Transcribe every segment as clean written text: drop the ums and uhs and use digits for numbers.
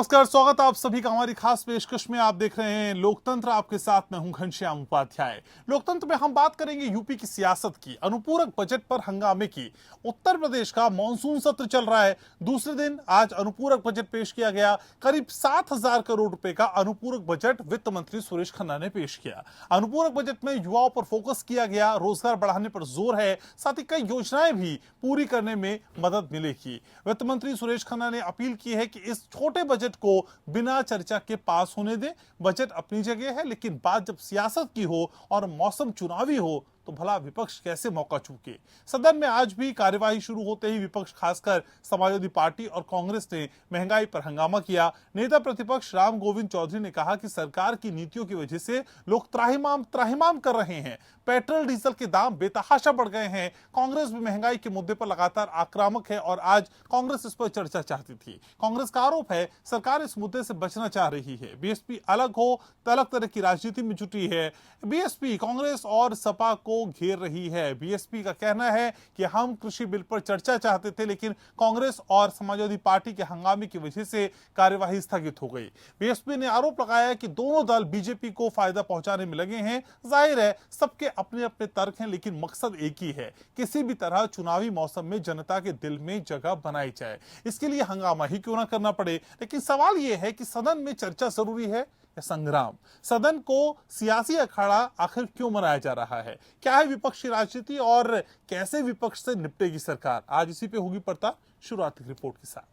नमस्कार, स्वागत आप सभी का हमारी खास पेशकश में। आप देख रहे हैं लोकतंत्र, आपके साथ मैं हूं घनश्याम उपाध्याय। लोकतंत्र में हम बात करेंगे यूपी की सियासत की, अनुपूरक बजट पर हंगामे की। उत्तर प्रदेश का मॉनसून सत्र चल रहा है, दूसरे दिन आज अनुपूरक बजट पेश किया गया। करीब 7,000 करोड़ रुपए का अनुपूरक बजट वित्त मंत्री सुरेश खन्ना ने पेश किया। अनुपूरक बजट में युवाओं पर फोकस किया गया, रोजगार बढ़ाने पर जोर है, साथ ही कई योजनाएं भी पूरी करने में मदद मिलेगी। वित्त मंत्री सुरेश खन्ना ने अपील की है कि इस छोटे बजट को बिना चर्चा के पास होने दें। बजट अपनी जगह है, लेकिन बात जब सियासत की हो और मौसम चुनावी हो तो भला विपक्ष कैसे मौका चूके। सदन में आज भी कार्यवाही शुरू होते ही विपक्ष, खासकर समाजवादी पार्टी और कांग्रेस ने महंगाई पर हंगामा किया। नेता प्रतिपक्ष राम गोविंद चौधरी ने कहा कि सरकार की नीतियों की वजह से लोग त्राहिमाम त्राहिमाम कर रहे हैं, पेट्रोल डीजल के दाम बेतहाशा बढ़ गए हैं। कांग्रेस भी महंगाई के मुद्दे पर लगातार आक्रामक है और आज कांग्रेस इस पर चर्चा चाहती थी। कांग्रेस का आरोप है सरकार इस मुद्दे से बचना चाह रही है। बीएसपी अलग हो, अलग तरह की राजनीति में जुटी है। बीएसपी कांग्रेस और सपा को घेर रही है। बीएसपी का कहना है कि हम कृषि बिल पर चर्चा चाहते थे, लेकिन कांग्रेस और समाजवादी पार्टी के हंगामे की वजह से कार्यवाही स्थगित हो गई। बीएसपी ने आरोप लगाया कि दोनों दल बीजेपी को फायदा पहुंचाने में लगे हैं। जाहिर है सबके अपने अपने तर्क हैं, लेकिन मकसद एक ही है, किसी भी तरह चुनावी मौसम में जनता के दिल में जगह बनाई जाए। इसके लिए हंगामा ही क्यों ना करना पड़े। लेकिन सवाल यह है कि सदन में चर्चा जरूरी है या संग्राम। सदन को सियासी अखाड़ा आखिर क्यों मनाया जा रहा है, क्या है विपक्षी राजनीति और कैसे विपक्ष से निपटेगी सरकार। आज इसी पे होगी पर्दा। शुरुआत की रिपोर्ट के साथ।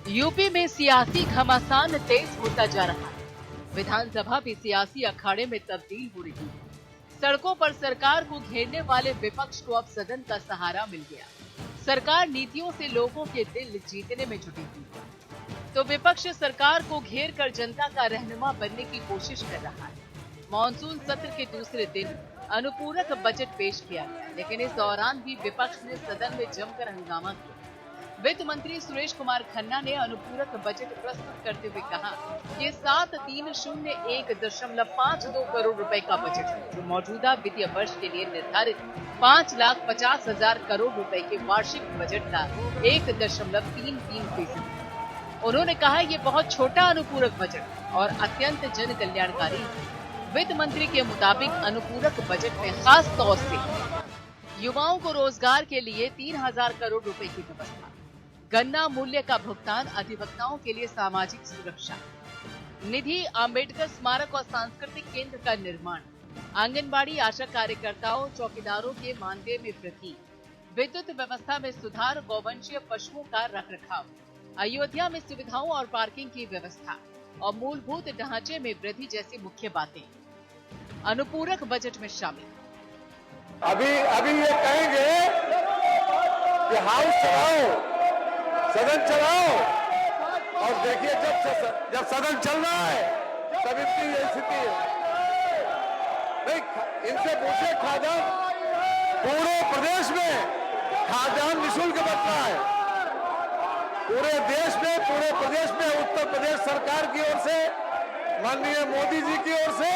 यूपी में सियासी घमासान तेज होता जा रहा है। विधानसभा भी सियासी अखाड़े में तब्दील हो रही है। सड़कों पर सरकार को घेरने वाले विपक्ष को अब सदन का सहारा मिल गया। सरकार नीतियों से लोगों के दिल जीतने में जुटी हुई है, तो विपक्ष सरकार को घेर कर जनता का रहनुमा बनने की कोशिश कर रहा है। मॉनसून सत्र के दूसरे दिन अनुपूरक बजट पेश किया गया, लेकिन इस दौरान भी विपक्ष ने सदन में जमकर हंगामा किया। वित्त मंत्री सुरेश कुमार खन्ना ने अनुपूरक बजट प्रस्तुत करते हुए कहा कि 7301.52 करोड़ रुपए का बजट है, जो मौजूदा वित्तीय वर्ष के लिए निर्धारित 5,50,000 करोड़ रुपए के वार्षिक बजट का 1.33%। उन्होंने कहा ये बहुत छोटा अनुपूरक बजट और अत्यंत जन कल्याणकारी है। वित्त मंत्री के मुताबिक अनुपूरक बजट में खास तौर से युवाओं को रोजगार के लिए 3,000 करोड़ रुपए की व्यवस्था, गन्ना मूल्य का भुगतान, अधिवक्ताओं के लिए सामाजिक सुरक्षा निधि, अम्बेडकर स्मारक और सांस्कृतिक केंद्र का निर्माण, आंगनबाड़ी आशा कार्यकर्ताओं चौकीदारों के मानदेय में वृद्धि, विद्युत व्यवस्था में सुधार, गौवंशीय पशुओं का रखरखाव, अयोध्या में सुविधाओं और पार्किंग की व्यवस्था और मूलभूत ढांचे में वृद्धि जैसी मुख्य बातें अनुपूरक बजट में शामिल। अभी ये कहेंगे कि हाउस चलाओ, सदन चलाओ, और देखिए जब सदन चल रहा है तब इतनी ये स्थिति है। नहीं, इनसे पूछे, खाद्यान्न पूरे प्रदेश में खाद्यान्न निःशुल्क बंट रहा है। पूरे प्रदेश में उत्तर प्रदेश सरकार की ओर से, माननीय मोदी जी की ओर से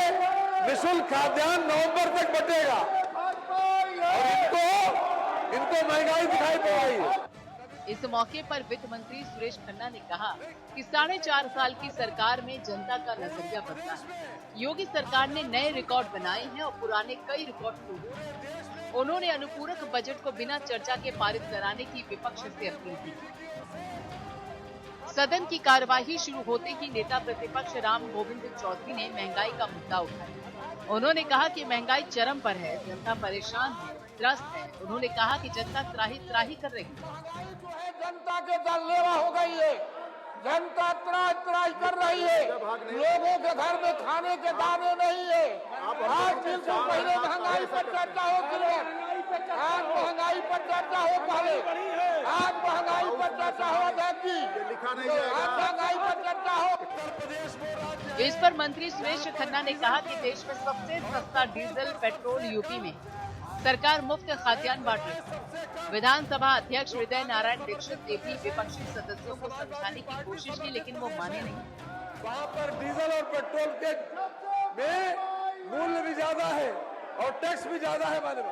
निःशुल्क खाद्यान्न नवंबर तक बंटेगा और इनको महंगाई दिखाई पड़ रही है। इस मौके पर वित्त मंत्री सुरेश खन्ना ने कहा कि 4.5 साल की सरकार में जनता का नजरिया बदला है। योगी सरकार ने नए रिकॉर्ड बनाए हैं और पुराने कई रिकॉर्ड तोड़े। उन्होंने अनुपूरक बजट को बिना चर्चा के पारित कराने की विपक्ष से अपील की। सदन की कार्यवाही शुरू होते ही नेता प्रतिपक्ष राम गोविंद चौधरी ने महंगाई का मुद्दा उठाया। उन्होंने कहा कि महंगाई चरम पर है, जनता परेशान है, त्रस्त है। उन्होंने कहा कि जनता त्राही कर रही है। जनता के जानलेवा हो गई है, जनता त्राही कर रही है, लोगों के घर में खाने के दाने नहीं है। आज 3 दिन पहले महंगाई पर चर्चा हो, आज महंगाई पर चर्चा हो, पहले आज महंगाई पर चर्चा हो, अध्यक्ष जी आज महंगाई पर चर्चा हो। इस पर मंत्री सुरेश खन्ना ने कहा कि देश में सबसे सस्ता डीजल पेट्रोल यूपी में सरकार मुफ्त खाद्यान्न बांट रही है। विधानसभा अध्यक्ष हृदय नारायण दीक्षित ने भी विपक्षी सदस्यों को समझाने की कोशिश की, लेकिन वो माने नहीं। वहाँ पर डीजल और पेट्रोल के में मूल्य भी ज्यादा है और टैक्स भी ज्यादा है। माने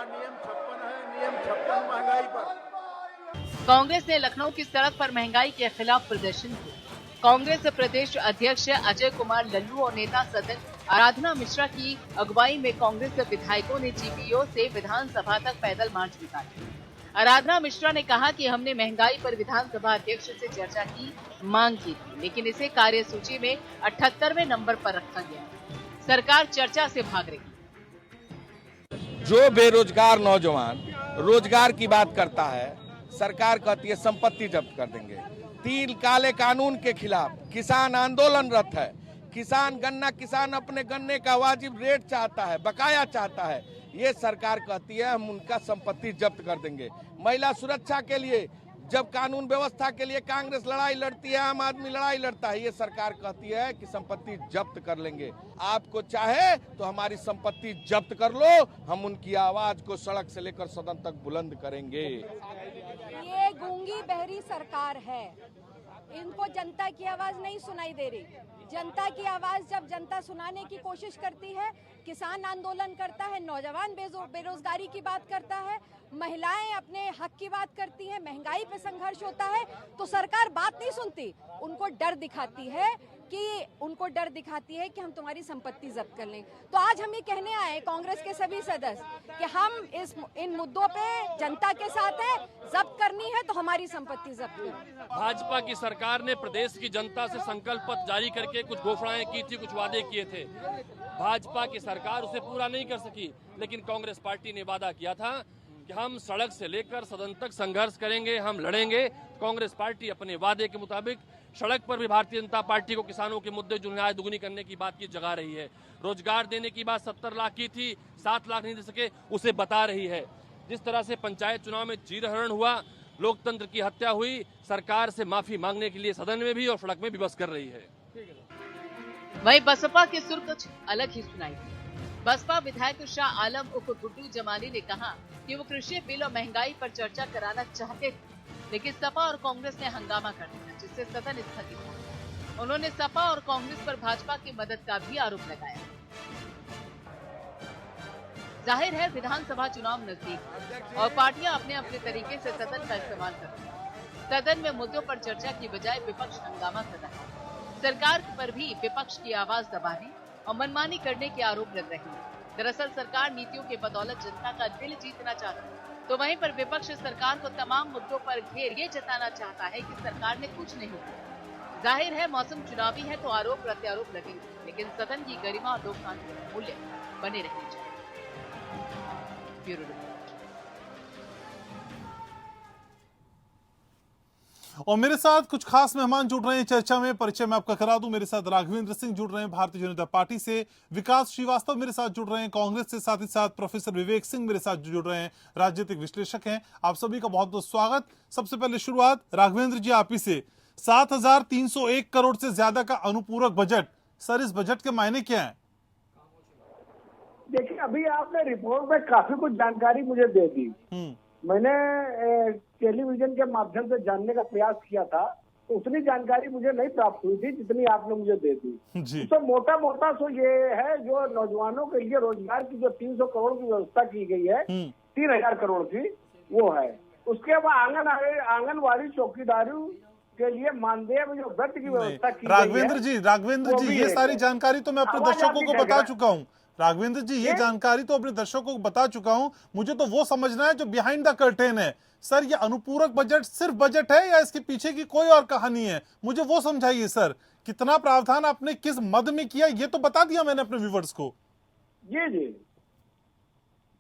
नियम 56 है, नियम 56 महंगाई पर। कांग्रेस ने लखनऊ की सड़क पर महंगाई के खिलाफ प्रदर्शन किया। कांग्रेस प्रदेश अध्यक्ष अजय कुमार लल्लू और नेता सदन आराधना मिश्रा की अगुवाई में कांग्रेस विधायकों ने जीपीओ से विधानसभा तक पैदल मार्च निकाला। आराधना मिश्रा ने कहा कि हमने महंगाई पर विधानसभा अध्यक्ष से चर्चा की मांग की थी, लेकिन इसे कार्यसूची में 78वें नंबर पर रखा गया। सरकार चर्चा से भाग रही। जो बेरोजगार नौजवान रोजगार की बात करता है, सरकार कहती है संपत्ति जब्त कर देंगे। 3 काले कानून के खिलाफ किसान आंदोलनरत है। किसान अपने गन्ने का वाजिब रेट चाहता है, बकाया चाहता है। ये सरकार कहती है हम उनका संपत्ति जब्त कर देंगे। महिला सुरक्षा के लिए जब कानून व्यवस्था के लिए कांग्रेस लड़ाई लड़ती है, आम आदमी लड़ाई लड़ता है, ये सरकार कहती है कि संपत्ति जब्त कर लेंगे। आपको चाहे तो हमारी संपत्ति जब्त कर लो, हम उनकी आवाज को सड़क से लेकर सदन तक बुलंद करेंगे। ये गूंगी बहरी सरकार है, इनको जनता की आवाज नहीं सुनाई दे रही। जनता की आवाज जब जनता सुनाने की कोशिश करती है, किसान आंदोलन करता है, नौजवान बेरोजगारी की बात करता है, महिलाएं अपने हक की बात करती हैं, महंगाई पे संघर्ष होता है, तो सरकार बात नहीं सुनती। उनको डर दिखाती है कि हम तुम्हारी संपत्ति जब्त कर लें। तो आज हम ये कहने आए कांग्रेस के सभी सदस्य कि हम इन मुद्दों पे जनता के साथ हैं, जब्त करनी है तो हमारी संपत्ति जब्त करें। भाजपा की सरकार ने प्रदेश की जनता से संकल्प पत्र जारी करके कुछ घोषणाएं की थी, कुछ वादे किए थे। भाजपा की सरकार उसे पूरा नहीं कर सकी, लेकिन कांग्रेस पार्टी ने वादा किया था कि हम सड़क से लेकर सदन तक संघर्ष करेंगे, हम लड़ेंगे। कांग्रेस पार्टी अपने वादे के मुताबिक सड़क पर भी भारतीय जनता पार्टी को किसानों के मुद्दे जो न्याय दुगुनी करने की बात की जगा रही है। रोजगार देने की बात 70 लाख की थी, 7 लाख नहीं दे सके, उसे बता रही है। जिस तरह से पंचायत चुनाव में चीरहरण हुआ, लोकतंत्र की हत्या हुई, सरकार से माफी मांगने के लिए सदन में भी और सड़क में भी बस कर रही है। वहीं बसपा के सुर कुछ अलग ही सुनाई दी। बसपा विधायक शाह आलम उर्फ गुड्डू जमाली ने कहा कि वो कृषि बिल और महंगाई पर चर्चा कराना चाहते थे, लेकिन सपा और कांग्रेस ने हंगामा कर दिया, जिससे सदन स्थगित हुआ। उन्होंने सपा और कांग्रेस पर भाजपा की मदद का भी आरोप लगाया। जाहिर है विधानसभा चुनाव नजदीक और पार्टियां अपने अपने तरीके से सदन का इस्तेमाल करती हैं। सदन में मुद्दों पर चर्चा की बजाय विपक्ष हंगामा कर रहा है। सरकार पर भी विपक्ष की आवाज दबाने और मनमानी करने के आरोप लग रहे हैं। दरअसल सरकार नीतियों के बदौलत जनता का दिल जीतना चाहती है, तो वहीं पर विपक्ष सरकार को तमाम मुद्दों पर घेर ये जताना चाहता है कि सरकार ने कुछ नहीं किया। जाहिर है मौसम चुनावी है तो आरोप प्रत्यारोप लगेंगे, लेकिन सदन की गरिमा और लोकतांत्रिक मूल्य बने रहने चाहिए। Bureau report. और मेरे साथ कुछ खास मेहमान जुड़ रहे हैं चर्चा में। परिचय मैं आपका करा दूं, मेरे साथ राघवेंद्र सिंह जुड़ रहे हैं भारतीय जनता पार्टी से, विकास श्रीवास्तव मेरे साथ जुड़ रहे हैं कांग्रेस से, साथ ही साथ प्रोफेसर विवेक सिंह मेरे साथ जुड़ रहे हैं, राजनीतिक विश्लेषक हैं। आप सभी का बहुत बहुत स्वागत। सबसे पहले शुरुआत राघवेंद्र जी आप ही से। 7,301 करोड़ से ज्यादा का अनुपूरक बजट, सर इस बजट के मायने क्या है? देखिए, अभी आपने रिपोर्ट में काफी कुछ जानकारी मुझे दे दी। मैंने टेलीविजन के माध्यम से जानने का प्रयास किया था, तो उतनी जानकारी मुझे नहीं प्राप्त हुई थी जितनी आपने मुझे दे दी। तो मोटा मोटा तो ये है, जो नौजवानों के लिए रोजगार की जो 300 करोड़ की व्यवस्था की गई है, 3,000 करोड़ की, वो है। उसके बाद आंगनवाड़ी चौकीदारों के लिए मानदेय में जो व्रत की व्यवस्था की राघवेंद्र जी ये सारी जानकारी तो मैं अपने दर्शकों को बता चुका हूँ। राघवेंद्र जी ये जानकारी तो अपने दर्शकों को बता चुका हूं। मुझे तो वो समझना है जो बिहाइंड द कर्टेन है। सर ये अनुपूरक बजट सिर्फ बजट है या इसके पीछे की कोई और कहानी है? मुझे वो समझाइए सर। कितना प्रावधान आपने किस मद में किया ये तो बता दिया मैंने अपने व्यूवर्स को। जी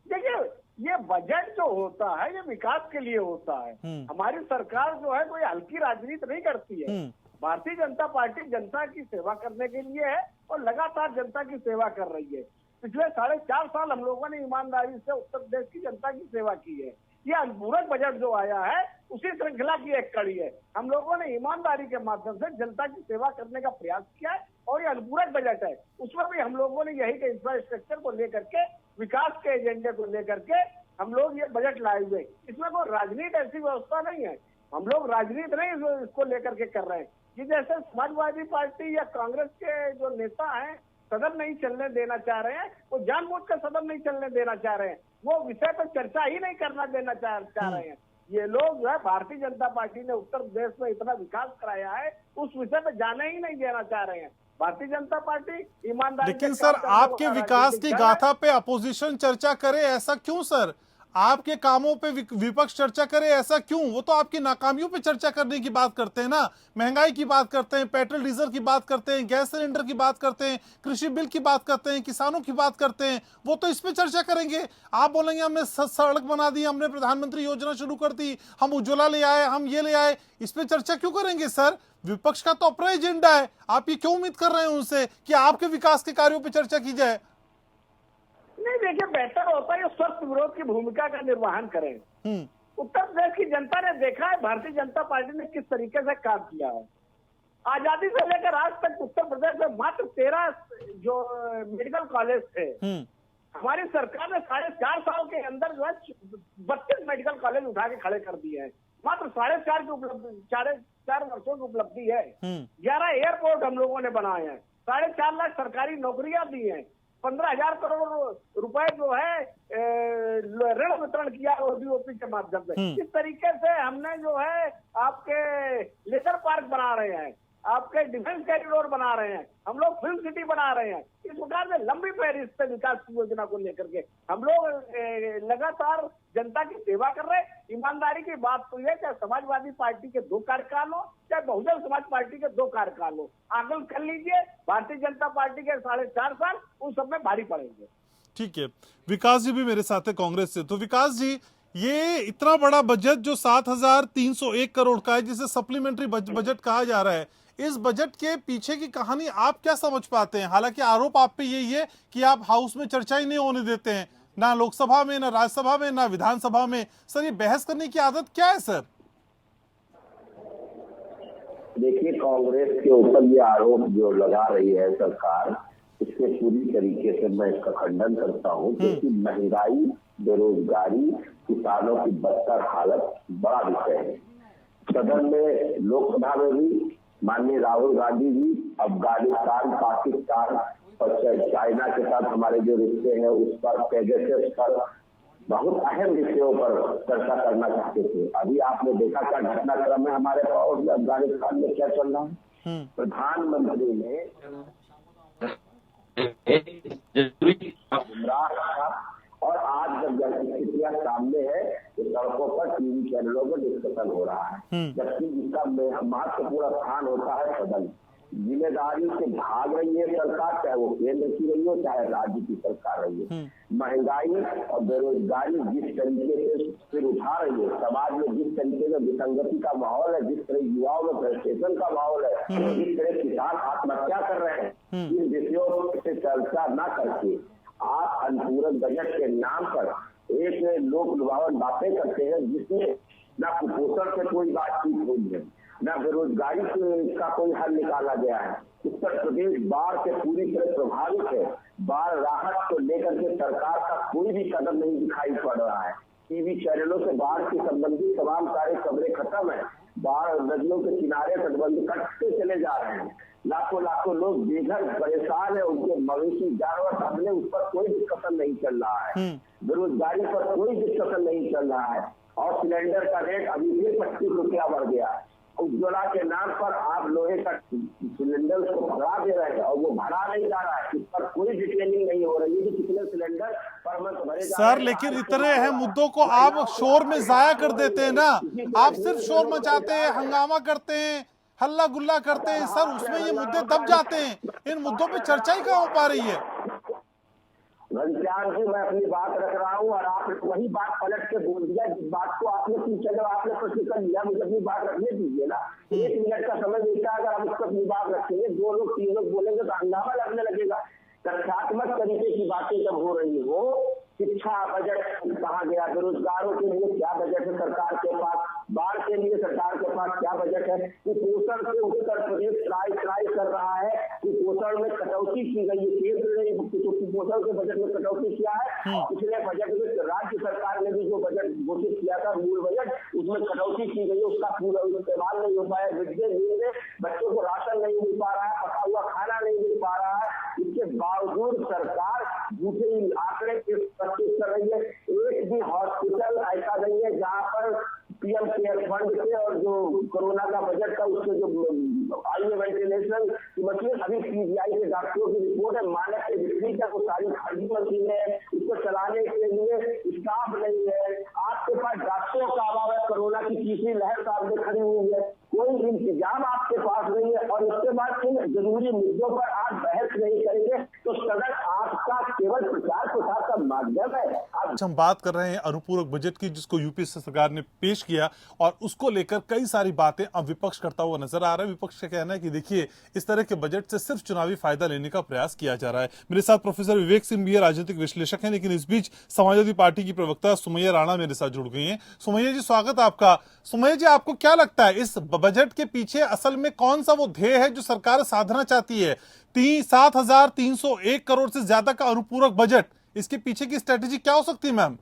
देखिए, ये बजट जो होता है ये विकास के लिए होता है। हमारी सरकार जो है कोई हल्की राजनीति नहीं करती है। भारतीय जनता पार्टी जनता की सेवा करने के लिए है और लगातार जनता की सेवा कर रही है। पिछले 4.5 साल हम लोगों ने ईमानदारी से उत्तर प्रदेश की जनता की सेवा की है। ये अनुपूरक बजट जो आया है उसी श्रृंखला की एक कड़ी है। हम लोगों ने ईमानदारी के माध्यम से जनता की सेवा करने का प्रयास किया है और ये अनुपूरक बजट है। उसमें भी हम लोगों ने यही के इंफ्रास्ट्रक्चर को लेकर के, विकास के एजेंडे को लेकर के हम लोग ये बजट लाए हुए। इसमें कोई राजनीति ऐसी व्यवस्था नहीं है। हम लोग राजनीति नहीं इसको लेकर के कर रहे हैं। ये जैसे समाजवादी पार्टी या कांग्रेस के जो नेता हैं, सदन नहीं चलने देना चाह रहे हैं, वो जानबूझकर सदन नहीं चलने देना चाह रहे हैं, वो विषय पर चर्चा ही नहीं करना देना चाह रहे हैं। ये लोग जो है, भारतीय जनता पार्टी ने उत्तर प्रदेश में इतना विकास कराया है, उस विषय पे जाने ही नहीं देना चाह रहे हैं। भारतीय जनता पार्टी ईमानदारी। लेकिन सर, आपके विकास की गाथा पे अपोजिशन चर्चा करे, ऐसा क्यों सर? आपके कामों पे विपक्ष चर्चा करे, ऐसा क्यों? वो तो आपकी नाकामियों पे चर्चा करने की बात करते हैं ना। महंगाई की बात करते हैं, पेट्रोल डीजल की बात करते हैं, गैस सिलेंडर की बात करते हैं, कृषि बिल की बात करते हैं, किसानों की बात करते हैं। वो तो इस पे चर्चा करेंगे। आप बोलेंगे हमने सड़क बना दी, हमने प्रधानमंत्री योजना शुरू कर दी, हम उज्ज्वला ले आए, हम ये ले आए। इस पे चर्चा क्यों करेंगे सर? विपक्ष का तो अपना एजेंडा है। आप ये क्यों उम्मीद कर रहे हैं उनसे कि आपके विकास के कार्यों पर चर्चा की जाए? नहीं, देखिए, बेहतर होता है स्वस्थ विरोध की भूमिका का निर्वहन करें। उत्तर प्रदेश की जनता ने देखा है भारतीय जनता पार्टी ने किस तरीके से काम किया है। आजादी से लेकर आज तक उत्तर प्रदेश में मात्र 13 जो मेडिकल कॉलेज थे, हमारी सरकार ने 4.5 साल के अंदर जो है 32 मेडिकल कॉलेज उठा के खड़े कर दिए हैं। मात्र 4.5 की उपलब्धि, 4.5 वर्षों की उपलब्धि है। 11 एयरपोर्ट हम लोगों ने बनाए हैं, 4.5 लाख सरकारी नौकरियां दी हैं, 15,000 करोड़ रुपए जो है ऋण वितरण किया ओडीओपी के माध्यम से। इस तरीके से हमने जो है आपके लेजर पार्क बना रहे हैं, आपके डिफेंस कॉरिडोर बना रहे हैं, हम लोग फिल्म सिटी बना रहे हैं। इस प्रकार से लंबी फहरिस्त पे विकास की योजना को लेकर के हम लोग लगातार जनता की सेवा कर रहे हैं। ईमानदारी की बात तो यह, चाहे समाजवादी पार्टी के 2 कार्यकाल हो, चाहे बहुजन समाज पार्टी के 2 कार्यकाल हो, आकलन कर लीजिए, भारतीय जनता पार्टी के 4.5 साल उन सब में भारी पड़ेंगे। ठीक है, विकास जी भी मेरे साथ है कांग्रेस से। तो विकास जी, ये इतना बड़ा बजट जो 7,301 करोड़ का है, जिसे सप्लीमेंट्री बजट कहा जा रहा है, इस बजट के पीछे की कहानी आप क्या समझ पाते हैं? हालांकि आरोप आप पे यही है कि आप हाउस में चर्चा ही नहीं होने देते हैं, ना लोकसभा में, ना राज्यसभा में, ना विधानसभा में। सर, ये बहस करने की आदत क्या है सर? देखिए, कांग्रेस के ऊपर ये आरोप जो लगा रही है सरकार, इसके पूरी तरीके से मैं इसका खंडन करता हूँ, क्योंकि महंगाई, बेरोजगारी, किसानों की बदतर हालत बड़ा विषय है। सदन में, लोकसभा में भी माननीय राहुल गांधी जी अफगानिस्तान, पाकिस्तान और चाइना के साथ हमारे जो रिश्ते हैं उस पर, पेगासस पर, बहुत अहम विषयों पर चर्चा करना चाहते थे। अभी आपने देखा क्या घटनाक्रम है हमारे पास अफगानिस्तान में क्या चल रहा है। प्रधानमंत्री ने गुमराह रखा, और आज जब स्थितियां सामने है तो सड़कों पर टीवी चैनलों में डिस्कशन हो रहा है, जबकि इसका महत्वपूर्ण स्थान होता है सदन। जिम्मेदारी से भाग रही है सरकार, चाहे वो केंद्र की रही हो, चाहे राज्य की सरकार रही है। महंगाई और बेरोजगारी जिस तरीके से फिर उठा रही है, समाज में जिस तरीके से विसंगति का माहौल है, जिस तरह युवाओं में फ्रस्ट्रेशन का माहौल है, जिस तरह किसान आत्महत्या कर रहे हैं, इन विषयों से चर्चा न करके आप अनुपूरक बजट के नाम पर एक लोक लुभावन बातें करते हैं, जिसमें न कुपोषण से कोई बातचीत हुई है, न बेरोजगारी का कोई हल निकाला गया है। उत्तर प्रदेश बाढ़ से पूरी तरह प्रभावित है। बाढ़ राहत को लेकर के सरकार का कोई भी कदम नहीं दिखाई पड़ रहा है। टीवी चैनलों से बाढ़ से संबंधित तमाम सारे खबरें खत्म है। बाढ़ नदियों के किनारे तटबंध कटते चले जा रहे हैं। लाखों लोग बेघर परेशान है, उनके मवेशी जानवर हमने उस पर कोई डिस्कशन नहीं चल रहा है। बेरोजगारी पर कोई डिस्कशन नहीं चल रहा है, और सिलेंडर का रेट अभी भी 25 रुपया बढ़ गया है। उज्ज्वला के नाम पर आप लोहे का सिलेंडर को भरा दे रहे हैं और वो भरा नहीं जा रहा है। इस पर कोई डिटेलिंग नहीं हो रही है कि कितने सिलेंडर पर मंथ भरे जा रहे हैं। सर, लेकिन इतने अहम मुद्दों को आप शोर में जाया कर देते हैं ना। आप सिर्फ शोर मचाते हैं, हंगामा करते हैं, हल्ला गुल्ला करते हैं सर, उसमें ये मुद्दे दब जाते हैं। इन मुद्दों पे चर्चा ही कहाँ हो पा रही है? घनश्याम जी, मैं अपनी बात रख रहा हूँ और आप वही बात पलट के बोल दिया जिस बात को आपने पूछा। जब आपने प्रश्न कर लिया, मुझे अपनी बात रखने दीजिए ना। 1 मिनट का समय मिलता है, अगर हम उसको अपनी बात रखेंगे, 2 लोग 3 लोग बोलेंगे तो हंगामा लगने लगेगा। तथ्यात्मक तरीके की बातें जब हो रही हो, शिक्षा बजट कहा गया, बेरोजगारों के लिए क्या बजट है सरकार के पास, बाढ़ के लिए सरकार के पास क्या बजट है, कुपोषण से उत्तर प्रदेश ट्राई कर रहा है, कुपोषण में कटौती की गई है। केंद्र ने कुपोषण के बजट में कटौती किया है। पिछले बजट में राज्य सरकार ने भी जो बजट घोषित किया था, मूल बजट, उसमें कटौती की गई है, उसका पूरा इस्तेमाल नहीं हो पाया। मिड डे मील में बच्चों को राशन नहीं मिल पा रहा है, पका हुआ खाना नहीं मिल पा रहा है। इसके बाद बावजूद सरकार झूठे आंकड़े प्रस्तुत कर रही है। एक भी हॉस्पिटल ऐसा नहीं है जहां पर पीएम केयर फंड से और जो कोरोना का बजट था उससे जो आई वेंटिलेशन की मशीन, अभी पीजीआई के डॉक्टरों की रिपोर्ट है, मानक के बिक्री का वो सारी खाली मशीन है, इसको चलाने के लिए स्टाफ नहीं है, आपके पास डॉक्टरों का अभाव है, कोरोना की तीसरी लहर सामने खड़ी हुई है, कोई इंतजाम आपके पास नहीं है, और उसके बाद इन जरूरी मुद्दों पर आप बहस नहीं करेंगे तो सदन आपका केवल प्रचार प्रसार का माध्यम है। हम बात कर रहे हैं अनुपूरक बजट की, जिसको यूपी सरकार ने पेश किया और उसको लेकर कई सारी बातें अब विपक्ष करता हुआ नजर आ रहा है। विपक्ष का कहना है कि देखिए, इस तरह के बजट से सिर्फ चुनावी फायदा लेने का प्रयास किया जा रहा है। मेरे साथ प्रोफेसर विवेक सिंह भी राजनीतिक विश्लेषक हैं, लेकिन इस बीच समाजवादी पार्टी की प्रवक्ता सुमैया राणा मेरे साथ जुड़ गई हैं। सुमैया जी, स्वागत आपका। सुमैया जी, आपको क्या लगता है इस बजट के पीछे असल में कौन सा वो ध्येय है जो सरकार साधना चाहती है? 7,301 करोड़ से ज्यादा का अनुपूरक बजट, इसके पीछे की स्ट्रेटेजी क्या हो सकती है मैम?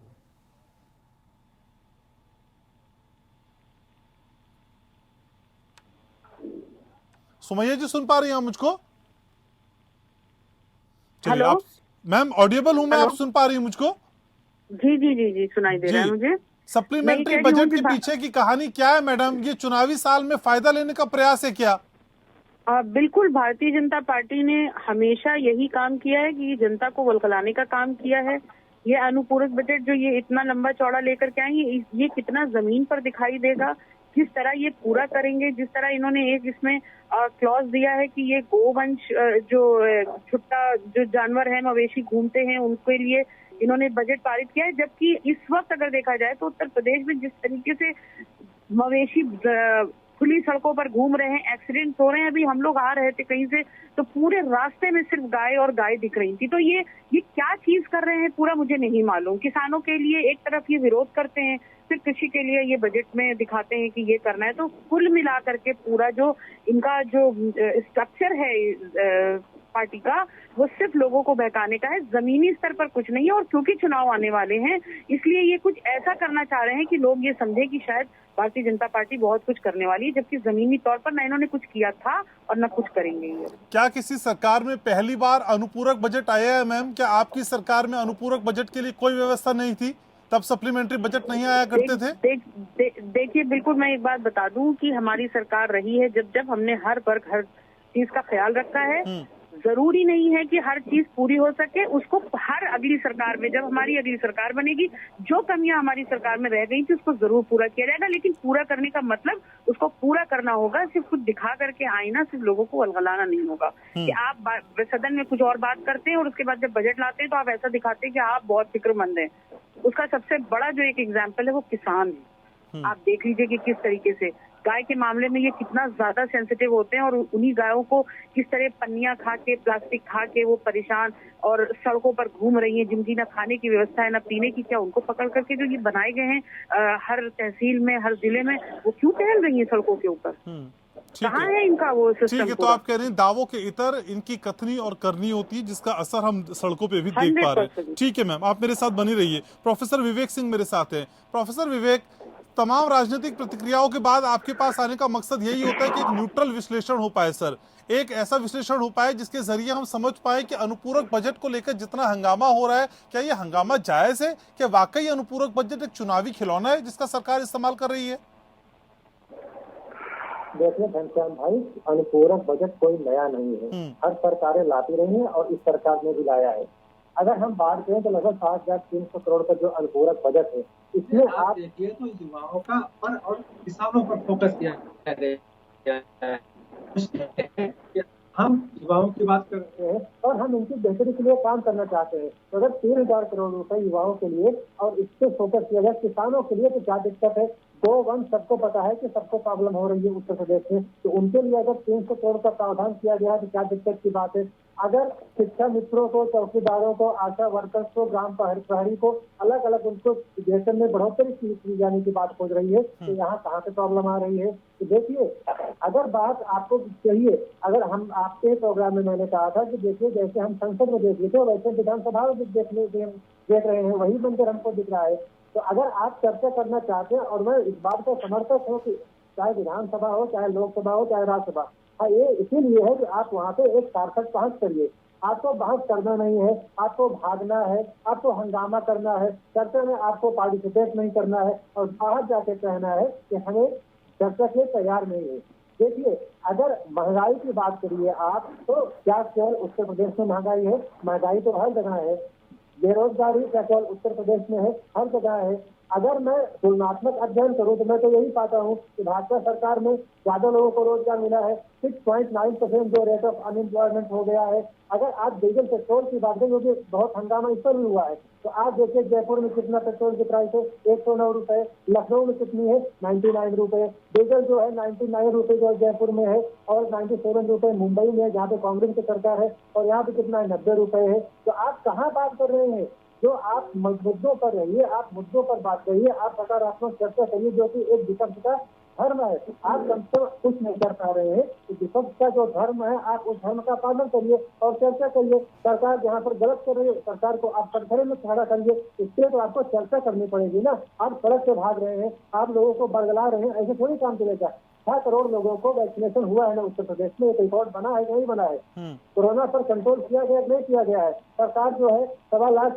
सुमैया जी, सुन पा रही हैं आप मुझको? चलिए, आप मैम ऑडियबल हूं मैं, आप सुन पा रही हैं मुझको? जी जी जी जी, सुनाई दे रहा है मुझे। सप्लीमेंट्री बजट के पीछे की कहानी क्या है मैडम? ये चुनावी साल में फायदा लेने का प्रयास है क्या? बिल्कुल, भारतीय जनता पार्टी ने हमेशा यही काम किया है कि जनता को वलगलाने का काम किया है। ये अनुपूरक बजट जो ये इतना लंबा चौड़ा लेकर के आएंगे, ये कितना जमीन पर दिखाई देगा, किस तरह ये पूरा करेंगे। जिस तरह इन्होंने एक इसमें क्लॉज दिया है कि ये गोवंश जो छुट्टा जो जानवर है, मवेशी घूमते हैं, उनके लिए इन्होंने बजट पारित किया है। जबकि इस वक्त अगर देखा जाए तो उत्तर प्रदेश में जिस तरीके से मवेशी खुली सड़कों पर घूम रहे हैं, एक्सीडेंट हो रहे हैं। अभी हम लोग आ रहे थे कहीं से तो पूरे रास्ते में सिर्फ गाय और गाय दिख रही थी। तो ये क्या चीज कर रहे हैं पूरा मुझे नहीं मालूम। किसानों के लिए एक तरफ ये विरोध करते हैं, फिर कृषि के लिए ये बजट में दिखाते हैं कि ये करना है। तो कुल मिला करके पूरा जो इनका जो स्ट्रक्चर है पार्टी का, वो सिर्फ लोगों को बहकाने का है, जमीनी स्तर पर कुछ नहीं है। और क्योंकि चुनाव आने वाले हैं, इसलिए ये कुछ ऐसा करना चाह रहे हैं कि लोग ये समझे कि शायद भारतीय जनता पार्टी बहुत कुछ करने वाली है, जबकि जमीनी तौर पर न इन्होंने कुछ किया था और न कुछ करेंगे। ये क्या किसी सरकार में पहली बार अनुपूरक बजट आया है मैम? क्या आपकी सरकार में अनुपूरक बजट के लिए कोई व्यवस्था नहीं थी? तब सप्लीमेंट्री बजट नहीं आया करते थे? देखिए, बिल्कुल मैं एक बात बता दूं कि हमारी सरकार रही है जब हमने हर वर्ग हर चीज का ख्याल रखा है। जरूरी नहीं है कि हर चीज पूरी हो सके, उसको हर अगली सरकार में, जब हमारी अगली सरकार बनेगी, जो कमियां हमारी सरकार में रह गई थी उसको जरूर पूरा किया जाएगा। लेकिन पूरा करने का मतलब उसको पूरा करना होगा, सिर्फ कुछ दिखा करके आए ना, सिर्फ लोगों को वलगलाना नहीं होगा कि आप सदन में कुछ और बात करते हैं और उसके बाद जब बजट लाते हैं तो आप ऐसा दिखाते हैं कि आप बहुत फिक्रमंद हैं। उसका सबसे बड़ा जो एक एग्जाम्पल है वो किसान है। आप देख लीजिए कि किस तरीके से गाय के मामले में ये कितना ज्यादा सेंसिटिव होते हैं और उन्हीं गायों को किस तरह पन्नियां खा के, प्लास्टिक खा के वो परेशान और सड़कों पर घूम रही हैं, जिनकी ना खाने की व्यवस्था है ना पीने की। क्या उनको पकड़ करके जो ये बनाए गए हैं हर तहसील में, हर जिले में, वो क्यों टहल रही है सड़कों के ऊपर? कहाँ है इनका वो सिस्टम? ठीक है, तो आप कह रहे हैं दावों के इतर इनकी कथनी और करनी होती है, जिसका असर हम सड़कों पे भी देख पा रहे हैं। ठीक है मैम, आप मेरे साथ बनी रहिए। प्रोफेसर विवेक सिंह मेरे साथ हैं। प्रोफेसर विवेक, तमाम राजनीतिक प्रतिक्रियाओं के बाद आपके पास आने का मकसद यही होता है कि एक न्यूट्रल विश्लेषण हो पाए सर, एक ऐसा विश्लेषण हो पाए जिसके जरिए हम समझ पाए कि अनुपूरक बजट को लेकर जितना हंगामा हो रहा है, क्या ये हंगामा जायज है? क्या वाकई अनुपूरक बजट एक चुनावी खिलौना है जिसका सरकार इस्तेमाल कर रही है? देखिए घनश्याम भाई, अनुपूरक बजट कोई नया नहीं है, हर सरकारें लाती रही हैं और इस सरकार ने भी लाया है। अगर हम बात करें तो लगभग 7,300 करोड़ का जो अनुपूरक बजट है, इसमें आप देखिए तो युवाओं का पर और किसानों पर फोकस किया है। हम युवाओं की बात करते हैं और हम इनकी बेहतरी के लिए काम करना चाहते हैं। तो अगर 3,000 करोड़ रुपए युवाओं के लिए और इस पे फोकस किया जाए किसानों के लिए, तो क्या दिक्कत है? गोवंश सबको पता है कि सबको प्रॉब्लम हो रही है उत्तर प्रदेश में, तो उनके लिए अगर 300 करोड़ का प्रावधान किया गया तो क्या दिक्कत की बात है? अगर शिक्षा मित्रों को, चौकीदारों को, आशा वर्कर्स को, ग्राम प्रहरी को अलग अलग उनको वेतन में बढ़ोतरी की जाने की बात खोज रही है, तो यहाँ कहाँ से प्रॉब्लम आ रही है? तो देखिए, अगर बात आपको चाहिए, अगर हम आपके प्रोग्राम में मैंने कहा था कि देखिए जैसे हम संसद में देख लेते हैं वैसे विधानसभा में देख रहे हैं, वही मंदिर हमको दिख रहा है। तो अगर आप चर्चा करना चाहते हैं, और मैं इस बात का समर्थक हूँ कि चाहे विधानसभा हो, चाहे लोकसभा हो, चाहे राज्यसभा, हाँ, ये इसीलिए है कि आप वहाँ पे एक सार्थक पहुँच करिए। आपको बहस करना नहीं है, आपको भागना है, आपको हंगामा करना है, चर्चा में आपको पार्टिसिपेट नहीं करना है और बाहर जाके कहना है कि हमें चर्चा के तैयार नहीं है। देखिए, अगर महंगाई की बात करिए आप, तो क्या केवल उत्तर प्रदेश में महंगाई है? महंगाई तो हर जगह है। बेरोजगारी क्या केवल उत्तर प्रदेश में है? हर जगह है। अगर मैं तुलनात्मक अध्ययन करूं तो मैं तो यही पाता हूं कि भाजपा सरकार में ज्यादा लोगों को रोजगार मिला है। 6.9% जो रेट ऑफ अनएम्प्लॉयमेंट हो गया है। अगर आप डीजल पेट्रोल की बात करें, क्योंकि बहुत हंगामा इस पर भी हुआ है, तो आप देखिए जयपुर में कितना पेट्रोल की प्राइस है, 109 रुपए। लखनऊ में कितनी है? 99 रुपए। डीजल जो है 99 रुपए जो जयपुर में है और 97 रुपए मुंबई में, जहाँ पे कांग्रेस की सरकार है, और यहाँ पे कितना है? 90 रुपए है। तो आप कहाँ बात कर रहे हैं? जो आप मुद्दों पर रहिए, आप मुद्दों पर बात करिए, आप सकारात्मक चर्चा करिए, जो कि एक विपक्ष का धर्म है। आप कम से कम कुछ नहीं कर पा रहे हैं, तो विपक्ष का जो धर्म है आप उस धर्म का पालन करिए और चर्चा करिए। सरकार जहाँ पर गलत कर रही है, सरकार को आप कटघरे में खड़ा करिए। इसके तो आपको चर्चा करनी पड़ेगी ना। आप सड़क से भाग रहे हैं, आप लोगों को बरगला रहे हैं, ऐसे थोड़ी काम चलेगा। 6 करोड़ लोगों को वैक्सीनेशन हुआ है ना उत्तर प्रदेश में, एक रिकॉर्ड बना है नहीं बना है? कोरोना पर कंट्रोल किया गया नहीं किया गया है? सरकार जो है 1.25 लाख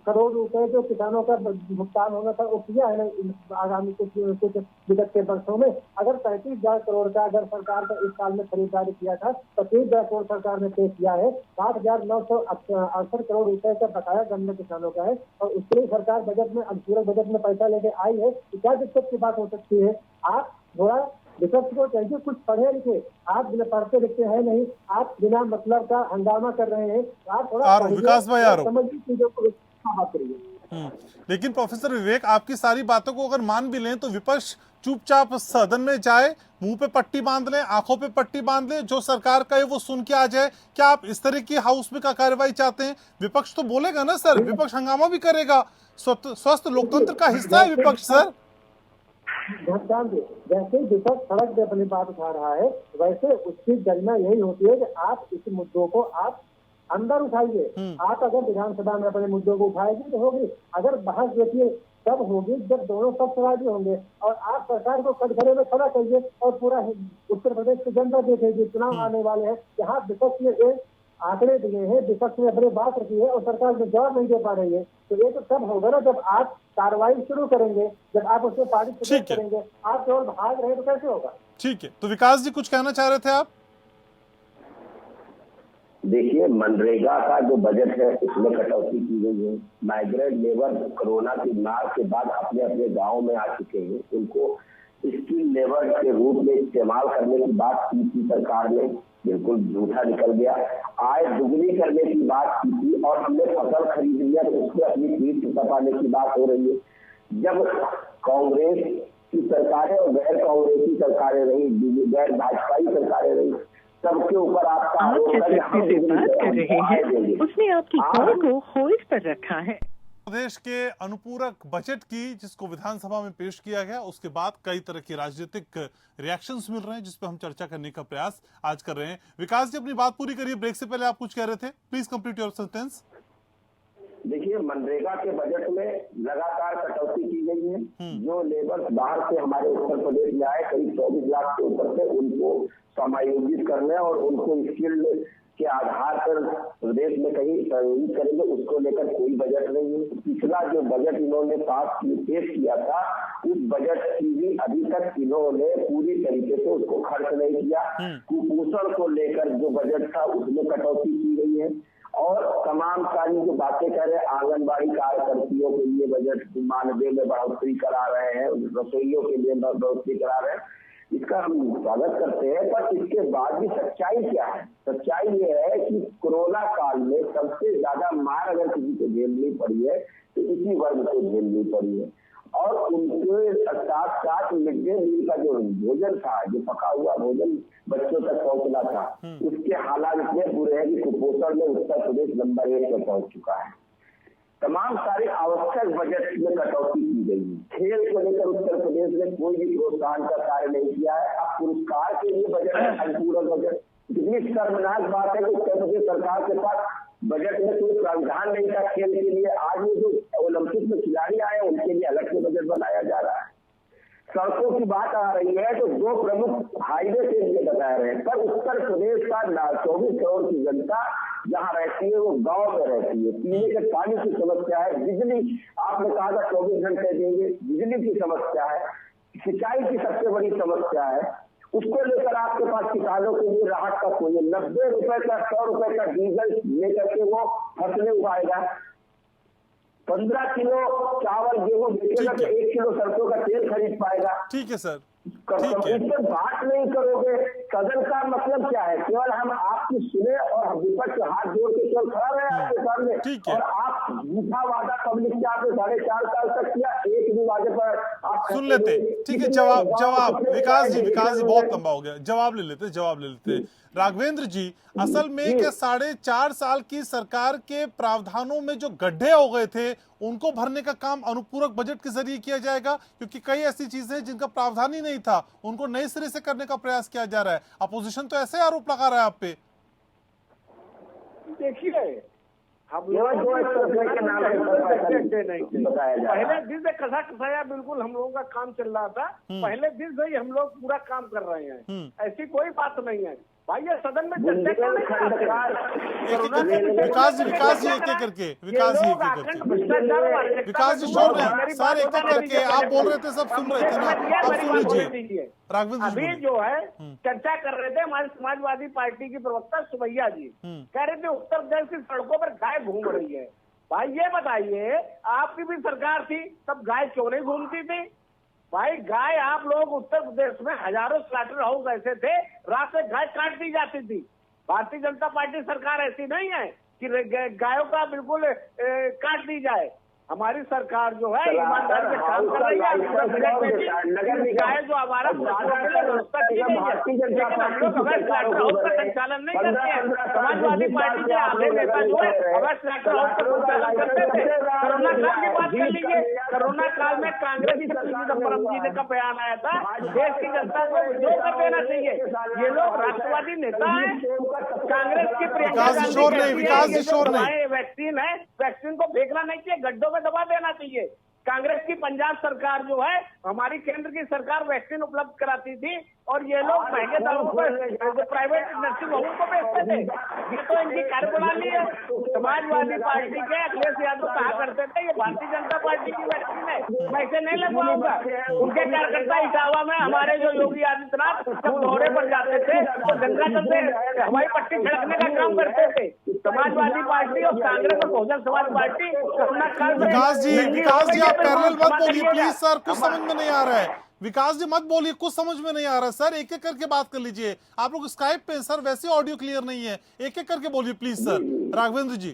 करोड़ रुपए जो किसानों का भुगतान होना था वो किया है ना आगामी कुछ विगत के वर्षों में। अगर 35,000 करोड़ का अगर सरकार का इस साल में खरीदारी किया था, 25,000 करोड़ सरकार ने पे किया है। 8,968 करोड़ रुपए का बकाया गन्ना किसानों का है और उसके लिए सरकार बजट में अनुपूरक बजट में पैसा लेके आई है। तो क्या दिक्कत की बात हो सकती है? आप थोड़ा विपक्ष को चाहिए कुछ पढ़े लिखे, आप बिना पढ़ते लिखते हैं नहीं, आप बिना मतलब का हंगामा कर रहे हैं। आप थोड़ा विकास भाई समझिए चीजों को बात करिए। लेकिन प्रोफेसर विवेक, आपकी सारी बातों को अगर मान भी लें तो विपक्ष चुपचाप सदन में जाए, मुंह पे पट्टी बांध लें, आंखों पे पट्टी बांध लें, जो सरकार कहे वो सुन के आ जाए। क्या आप इस तरह की हाउस में का कार्रवाई चाहते हैं? विपक्ष तो बोलेगा ना सर, विपक्ष हंगामा भी करेगा। स्वस्थ लोकतंत्र का हिस्सा है विपक्ष सर। जैसे विपक्ष सड़क पे अपनी बात उठा रहा है, वैसे उसकी गरिमा यही होती है कि आप इस मुद्दों को आप अंदर उठाइए। आप अगर विधानसभा में अपने मुद्दों को उठाएंगे तो होगी। अगर बहस देखिए तब होगी जब दोनों पक्ष राजी होंगे और आप सरकार को कटघरे में खड़ा करिए और पूरा उत्तर प्रदेश की जनता देखेगी। चुनाव आने वाले हैं, यहाँ विपक्ष ने एक आंकड़े दिए हैं, विपक्ष ने अपनी बात रखी है और सरकार जो जवाब नहीं दे पा रही है। तो ये तो तब होगा ना जब आप कार्रवाई शुरू करेंगे, जब आप उसमें पार्टिसिपेट करेंगे। आप केवल भाग रहे तो कैसे होगा? ठीक है, तो विकास जी कुछ कहना चाह रहे थे आप? देखिए, मनरेगा का जो बजट है उसमें कटौती की गई है। माइग्रेंट लेबर कोरोना की मार के बाद अपने अपने गाँव में आ चुके हैं, उनको स्किल लेबर के रूप में इस्तेमाल करने की बात की थी सरकार ने, बिल्कुल झूठा निकल गया। आय दुगनी करने की बात की थी और हमने फसल खरीद लिया तो उसमें अपनी पीठ तपाने की बात हो रही है। जब कांग्रेस की सरकारें और गैर कांग्रेसी सरकारें रही, गैर भाजपाई सरकारें रही, सबके ऊपर आपका आप जिस व्यक्ति से बात कर रहे हैं उसने आपकी कॉल को होल्ड पर रखा है। प्रदेश के अनुपूरक बजट की जिसको विधानसभा में पेश किया गया, उसके बाद कई तरह के राजनीतिक रिएक्शंस मिल रहे हैं जिस पर हम चर्चा करने का प्रयास आज कर रहे हैं। विकास जी अपनी बात पूरी करिए, ब्रेक से पहले आप कुछ कह रहे थे, प्लीज कंप्लीट योर सेंटेंस। देखिए, मनरेगा के बजट में लगातार कटौती की गई है। जो लेबर बाहर से हमारे उत्तर प्रदेश में आए, करीब 24 लाख के ऊपर से, उनको समायोजित करने और उनको स्किल के आधार पर प्रदेश में कहीं समायोजित करेंगे, उसको लेकर कोई बजट नहीं है। पिछला जो बजट इन्होंने पेश किया था, उस बजट की भी अभी तक इन्होंने पूरी तरीके से उसको खर्च नहीं किया। कुपोषण को लेकर जो बजट था उसमें कटौती की गई है और तमाम सारी जो बातें कर रहे हैं, आंगनबाड़ी कार्यकर्तियों के लिए बजट 92 में बढ़ोतरी करा रहे हैं, रसोइयों के लिए बढ़ोतरी करा रहे हैं, इसका हम स्वागत करते हैं। पर इसके बाद भी सच्चाई क्या है? सच्चाई ये है कि कोरोना काल में सबसे ज्यादा मार अगर किसी को झेलनी पड़ी है तो इसी वर्ग को झेलनी पड़ी है। और उनके साथ साथ मिड डे मील का जो भोजन था, जो पका हुआ भोजन बच्चों तक पहुंचना था, उसके हालात इतने बुरे हैं कि कुपोषण में उत्तर प्रदेश नंबर 1 पर पहुंच चुका है। तमाम सारे आवश्यक बजट में कटौती की गई है। खेल को लेकर उत्तर प्रदेश ने कोई भी प्रोत्साहन का कार्य नहीं किया है। अब पुरस्कार के लिए बजट है, अनुपूरक बजट। कितनी शर्मनाक बात है कि उत्तर प्रदेश सरकार के पास बजट में कोई प्रावधान नहीं था खेल के लिए। आज ये जो ओलंपिक में खिलाड़ी आए हैं उनके लिए अलग से बजट बनाया जा रहा है। सड़कों की बात आ रही है तो 2 प्रमुख हाईवे के लिए बता रहे हैं, पर उत्तर प्रदेश का 24 करोड़ की जनता जहाँ रहती है वो गांव में रहती है। पीने के पानी की समस्या है, बिजली आपने कहा था 24 घंटे देंगे, बिजली की समस्या है, सिंचाई की सबसे बड़ी समस्या है। उसको लेकर आपके पास किसानों के लिए राहत का कोई 90 रुपए का 100 रुपए का डीजल लेकर के वो फसलें उगाएगा, 15 किलो चावल गेहूं बेचेगा तो 1 किलो सरसों का तेल खरीद पाएगा। ठीक है सर, इस पर बात नहीं करोगे। सदन का मतलब क्या है? केवल हम आपकी सुने और हम विपक्ष हाथ जोड़ के केवल खड़ा रहे आपके सामने, और आप झूठा वादा पब्लिक से आपने 4.5 साल तक किया, एक भी वादे पर आप सुन लेते। ठीक है, जवाब विकास जी बहुत लंबा हो गया, जवाब ले लेते। राघवेंद्र जी, असल में क्या 4.5 साल की सरकार के प्रावधानों में जो गड्ढे हो गए थे उनको भरने का काम अनुपूरक बजट के जरिए किया जाएगा? क्योंकि कई ऐसी चीजें हैं जिनका प्रावधान ही नहीं था, उनको नए सिरे से करने का प्रयास किया जा रहा है। अपोजिशन तो ऐसे आरोप लगा रहा है आप पे। देखिए, हम पहले दिन से कसा कसाया बिल्कुल हम लोगों का काम चल रहा था। पहले दिन से ही हम लोग पूरा काम कर रहे हैं, ऐसी कोई बात नहीं है भाई। ये सदन में चर्चा क्यों नहीं कराते? विकास जी एक एक करके विकास जी शोर में सर एक एक करके आप बोल रहे थे, सब सुन रहे थे ना, अब सुन लीजिए। राघवेंद्र अभी जो है चर्चा कर रहे थे हमारे समाजवादी पार्टी की प्रवक्ता सुमैया जी, कह रहे थे उत्तर प्रदेश की सड़कों पर गाय घूम रही है। भाई ये बताइए, आपकी भी सरकार थी तब गाय क्यों नहीं घूमती थी? भाई गाय आप लोग उत्तर प्रदेश में हजारों स्लॉटर हाउस ऐसे थे, रात में गाय काट दी जाती थी। भारतीय जनता पार्टी सरकार ऐसी नहीं है कि गायों का बिल्कुल काट दी जाए। हमारी सरकार जो है ईमानदारी से काम कर रही है। गाय जो हमारा व्यवस्था की गई है, लेकिन हम लोग अवैध स्लॉटर हाउस का संचालन नहीं करते हैं। समाजवादी पार्टी के आधे नेता जो है अवैध स्लॉटर हाउस का संचालन करते थे। कोरोना काल की बात कर लीजिए, कोरोना काल में कांग्रेस की चिदम्बरम जी का बयान आया था, देश की जनता को जो कर देना चाहिए। ये लोग राष्ट्रवादी नेता है, कांग्रेस की वैक्सीन है, वैक्सीन को फेंकना नहीं चाहिए, गड्ढों में दबा देना चाहिए। कांग्रेस की पंजाब सरकार जो है, हमारी केंद्र की सरकार वैक्सीन उपलब्ध कराती थी और ये लोग महंगे दामों पर जो प्राइवेट नर्सिंग होम को बेचते थे। ये तो इनकी कार्यप्रणाली है। समाजवादी पार्टी के अखिलेश यादव कहा करते थे ये भारतीय जनता पार्टी की वैक्सीन है, मैं इसे नहीं लगवाऊंगा। उनके कार्यकर्ता इटावा में हमारे जो योगी आदित्यनाथ जब दौरे पर जाते थे तो गंगाजल से हवाई पट्टी छिड़कने का काम करते थे। समाजवादी पार्टी और कांग्रेस और बहुजन समाज पार्टी कोरोना काल में। विकास जी आप पैरेलल मत बोलिए प्लीज सर, कुछ समझ में नहीं आ रहा है। विकास जी मत बोलिए, कुछ समझ में नहीं आ रहा है सर, एक एक करके बात कर लीजिए। आप लोग स्काइप पे सर, वैसे ऑडियो क्लियर नहीं है, एक एक करके बोलिए प्लीज सर। राघवेंद्र जी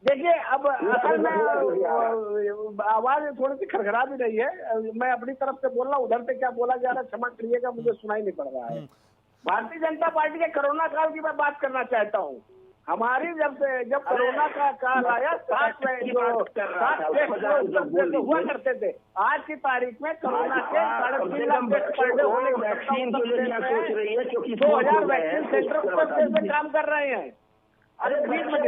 देखिए, अब असल में आवाज थोड़ी सी खरखरा भी रही है, मैं अपनी तरफ से बोल रहा हूँ, उधर से क्या बोला जा रहा है क्षमा करिएगा, मुझे सुनाई नहीं पड़ रहा है। भारतीय जनता पार्टी के कोरोना काल की मैं बात करना चाहता हूँ। हमारी जब कोरोना का काल आया 7 टेस्ट हुआ करते थे, आज की तारीख में कोरोना के 3.5 लाख टेस्ट पर डे होने की 2000 वैक्सीन सेंटर उत्तर प्रदेश में काम कर रहे हैं। अरे 20 में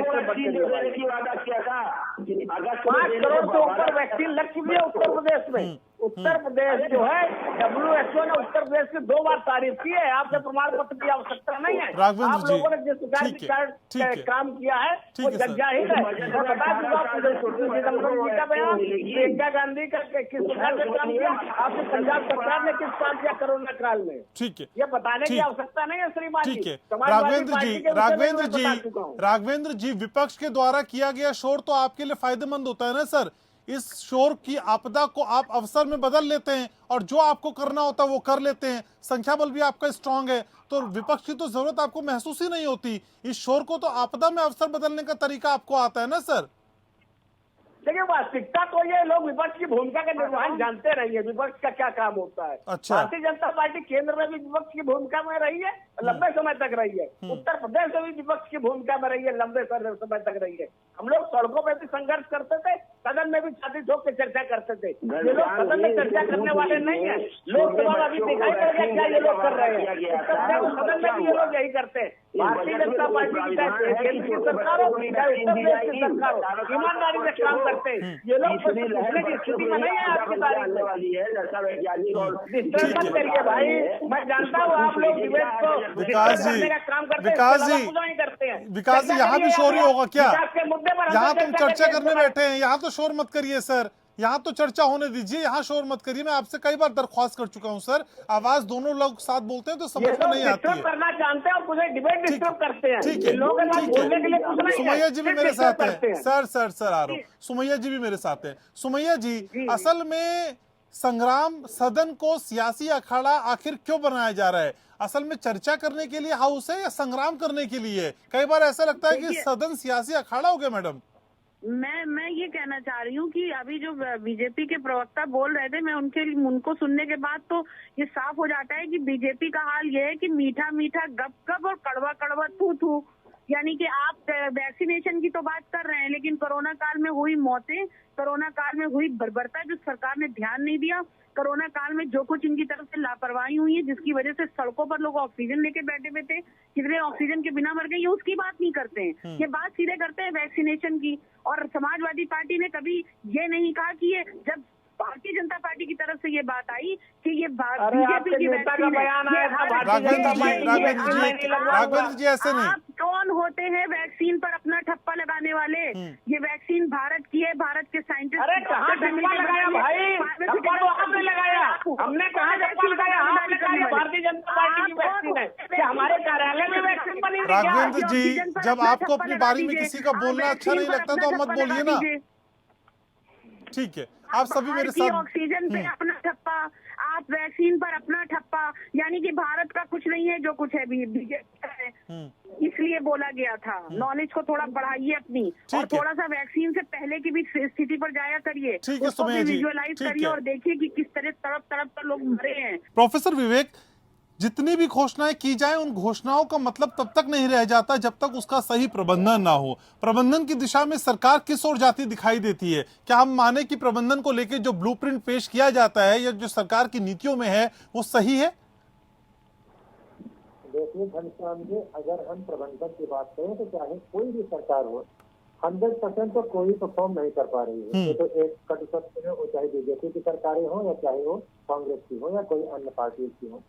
वादा किया था 5 करोड़ से ऊपर वैक्सीन लग चुकी है उत्तर प्रदेश में। उत्तर प्रदेश जो है WHO ने उत्तर प्रदेश की 2 बार तारीफ की है। आपसे प्रमाण पत्र की आवश्यकता नहीं है। आप लोगों ने जिस प्रकार काम किया है वो जगजाहिर है। मैं बता दूंगा का बयान, प्रियंका गांधी का किस प्रकार से काम किया, आपने पंजाब सरकार ने किस काम किया कोरोना काल में, ठीक है, ये बताने की आवश्यकता नहीं है श्रीमान जी। राघवेंद्र जी विपक्ष के द्वारा किया गया शोर तो आपके लिए फायदेमंद होता है ना सर? इस शोर की आपदा को आप अवसर में बदल लेते हैं और जो आपको करना होता है वो कर लेते हैं। संख्या बल भी आपका स्ट्रांग है, तो विपक्ष की तो जरूरत आपको महसूस ही नहीं होती। इस शोर को तो आपदा में अवसर बदलने का तरीका आपको आता है ना सर? देखिए, वास्तविकता तो ये लोग विपक्ष की भूमिका का निर्वहन जानते रहिए, विपक्ष का क्या काम होता है। अच्छा। भारतीय जनता पार्टी केंद्र में भी विपक्ष की भूमिका में रही है, लंबे समय तक रही है। उत्तर प्रदेश में भी विपक्ष की भूमिका में रही है, लंबे समय तक रही है। हम लोग सड़कों पर भी संघर्ष करते थे, सदन में भी छाती ठोक के चर्चा करते थे। ये लोग सदन में चर्चा करने वाले नहीं है। लोकसभा में अभी दिखाई पड़ गया क्या ये लोग कर रहे हैं, सदन में भी ये लोग यही करते हैं। भारतीय जनता पार्टी की चाहे केंद्र की सरकार हो चाहे उत्तर प्रदेश की सरकार हो, ईमानदारी से काम करते हैं ये लोग। पूछने की स्थिति में नहीं है आपकी तारीख वाली है। डिस्टर्ब मत करिए भाई, मैं जानता हूँ आप लोग डिबेट को विकास जी, करने का काम करते हैं, विकास जी, करते हैं। विकास जी, यहाँ भी शोर ही होगा क्या? के मुद्दे पर यहाँ तुम चर्चा करने बैठे हैं, यहाँ तो शोर मत करिए सर, यहाँ तो चर्चा होने दीजिए, यहाँ शोर मत करिए। मैं आपसे कई बार दरख्वास्त कर चुका हूँ सर, आवाज दोनों लोग साथ बोलते हैं तो समझ में नहीं आती है। करना जानते हैं और मुझे डिबेट डिस्टर्ब करते हैं। ठीक है, सुमैया जी भी मेरे साथ है। सर आ रहा हूँ, सुमैया जी भी मेरे साथ है। सुमैया जी, असल में संग्राम सदन को सियासी अखाड़ा आखिर क्यों बनाया जा रहा है? असल में चर्चा करने के लिए हाउस है या संग्राम करने के लिए? कई बार ऐसा लगता है कि सदन सियासी अखाड़ा हो गया। मैडम, मैं ये कहना चाह रही हूँ कि अभी जो बीजेपी के प्रवक्ता बोल रहे थे, मैं उनको सुनने के बाद तो ये साफ हो जाता है कि बीजेपी का हाल ये है कि मीठा मीठा गप गप और कड़वा कड़वा थू थू। यानी कि आप वैक्सीनेशन की तो बात कर रहे हैं, लेकिन कोरोना काल में हुई मौतें, कोरोना काल में हुई बर्बरता जो सरकार ने ध्यान नहीं दिया, कोरोना काल में जो कुछ इनकी तरफ से लापरवाही हुई है जिसकी वजह से सड़कों पर लोग ऑक्सीजन लेके बैठे हुए थे, कितने ऑक्सीजन के बिना मर गए, ये उसकी बात नहीं करते हैं। ये बात सीधे करते हैं वैक्सीनेशन की। और समाजवादी पार्टी ने कभी ये नहीं कहा कि ये, जब भारतीय जनता पार्टी की तरफ से ये बात आई कि ये बीजेपी की वैक्सीन है, राघवेंद्र जी ऐसे नहीं। आप कौन होते हैं वैक्सीन पर अपना ठप्पा लगाने वाले? ये वैक्सीन भारत की है, भारत के साइंटिस्ट। अरे कहाँ ठप्पा लगाया भाई? ठप्पा तो आपने लगाया, हमने कहाँ ठप्पा लगाया? आपने कहा भारतीय जनता पार्टी की वैक्सीन है, क्या हमारे कार्यालय में वैक्सीन बनी? राघवेंद्र जी, जब आपको अपनी बारी में किसी का बोलना अच्छा नहीं लगता तो आप मत बोलिए ना। ठीक है, आप सभी मेरे साथ। ऑक्सीजन पे अपना ठप्पा, आप वैक्सीन पर अपना ठप्पा, यानी कि भारत का कुछ नहीं है जो कुछ है बीजेपी का है, इसलिए बोला गया था। नॉलेज को थोड़ा बढ़ाइए अपनी, और थोड़ा सा वैक्सीन से पहले की भी स्थिति पर जाया करिए, उसको भी विजुअलाइज करिए और देखिए कि किस तरह तड़प तड़प कर लोग मरे हैं। प्रोफेसर विवेक, जितनी भी घोषणाएं की जाए, उन घोषणाओं का मतलब तब तक नहीं रह जाता जब तक उसका सही प्रबंधन ना हो। प्रबंधन की दिशा में सरकार किस ओर जाती दिखाई देती है? क्या हम माने कि प्रबंधन को लेकर जो ब्लूप्रिंट पेश किया जाता है या जो सरकार की नीतियों में है वो सही है? देखिए घनश्याम जी, अगर हम प्रबंधन की बात करें तो चाहे कोई भी सरकार हो, 100% तो कोई परफॉर्म नहीं कर पा रही है। ये तो एक कटु सत्य है, वो चाहे बीजेपी की सरकारें हो या चाहे वो कांग्रेस की हो या कोई अन्य पार्टी की हो।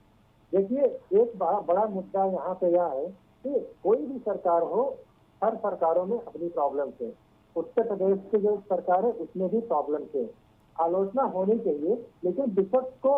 देखिए, एक बड़ा मुद्दा यहाँ पे यह है कि कोई भी सरकार हो, हर सरकारों में अपनी प्रॉब्लम है। उत्तर प्रदेश की जो सरकार है उसमें भी प्रॉब्लम है। आलोचना होनी चाहिए, लेकिन विपक्ष को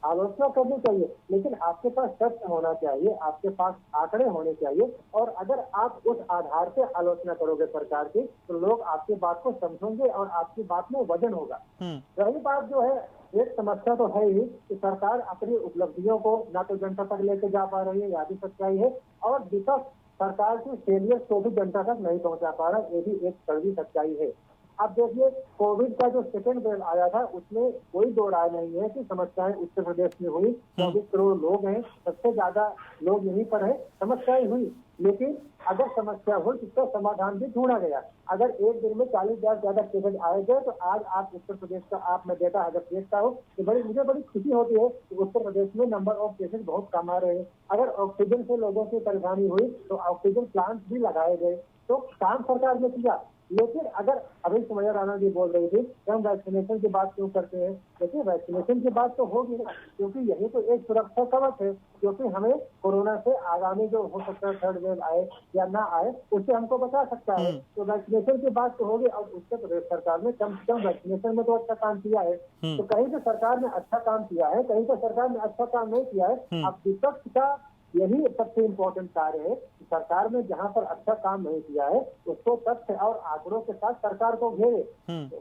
आलोचना करनी चाहिए, लेकिन आपके पास तथ्य होना चाहिए, आपके पास आंकड़े होने चाहिए। और अगर आप उस आधार पे आलोचना करोगे सरकार की, तो लोग आपकी बात को समझेंगे और आपकी बात में वजन होगा। रही बात जो है, एक समस्या तो है ही कि सरकार अपनी उपलब्धियों को ना तो जनता तक लेके जा पा रही है, यह भी सच्चाई है, और विपक्ष सरकार की फेलियर को भी जनता तक नहीं पहुंचा पा रहा, ये भी एक कड़वी सच्चाई है। अब देखिए, कोविड का जो सेकेंड वेव आया था उसमें कोई दो राय नहीं है कि समस्याएं उत्तर प्रदेश में हुई। 24 करोड़ लोग हैं, सबसे ज्यादा लोग यहीं पर है, समस्याएं हुई। लेकिन अगर समस्या हुई तो उसका समाधान भी ढूंढा गया। अगर एक दिन में 40,000 ज्यादा केसेज आए गए तो आज आप उत्तर प्रदेश का आप मैं डेटा अगर देखता हूँ तो मुझे बड़ी खुशी होती है कि उत्तर प्रदेश में नंबर ऑफ केसेज बहुत कम आ रहे हैं। अगर ऑक्सीजन से लोगों की परेशानी हुई तो ऑक्सीजन प्लांट भी लगाए गए, तो काम सरकार ने किया। लेकिन अगर अभी सुमैया राणा जी बोल रही थी कि हम वैक्सीनेशन की बात क्यों करते हैं, देखिए वैक्सीनेशन की बात तो होगी ना, क्योंकि यही तो एक सुरक्षा कवच है, क्योंकि हमें कोरोना से आगामी जो हो सकता है थर्ड वेव आए या ना आए उससे हमको बचा सकता है। तो वैक्सीनेशन की बात तो होगी। और उत्तर प्रदेश सरकार ने कम से कम वैक्सीनेशन में तो अच्छा काम किया है। तो कहीं तो सरकार ने अच्छा काम किया है, कहीं तो सरकार ने अच्छा काम नहीं किया है। अब विपक्ष का यही सबसे इम्पोर्टेंट कार्य है कि सरकार ने जहां पर अच्छा काम नहीं किया है उसको तथ्य और आंकड़ों के साथ सरकार को घेरे,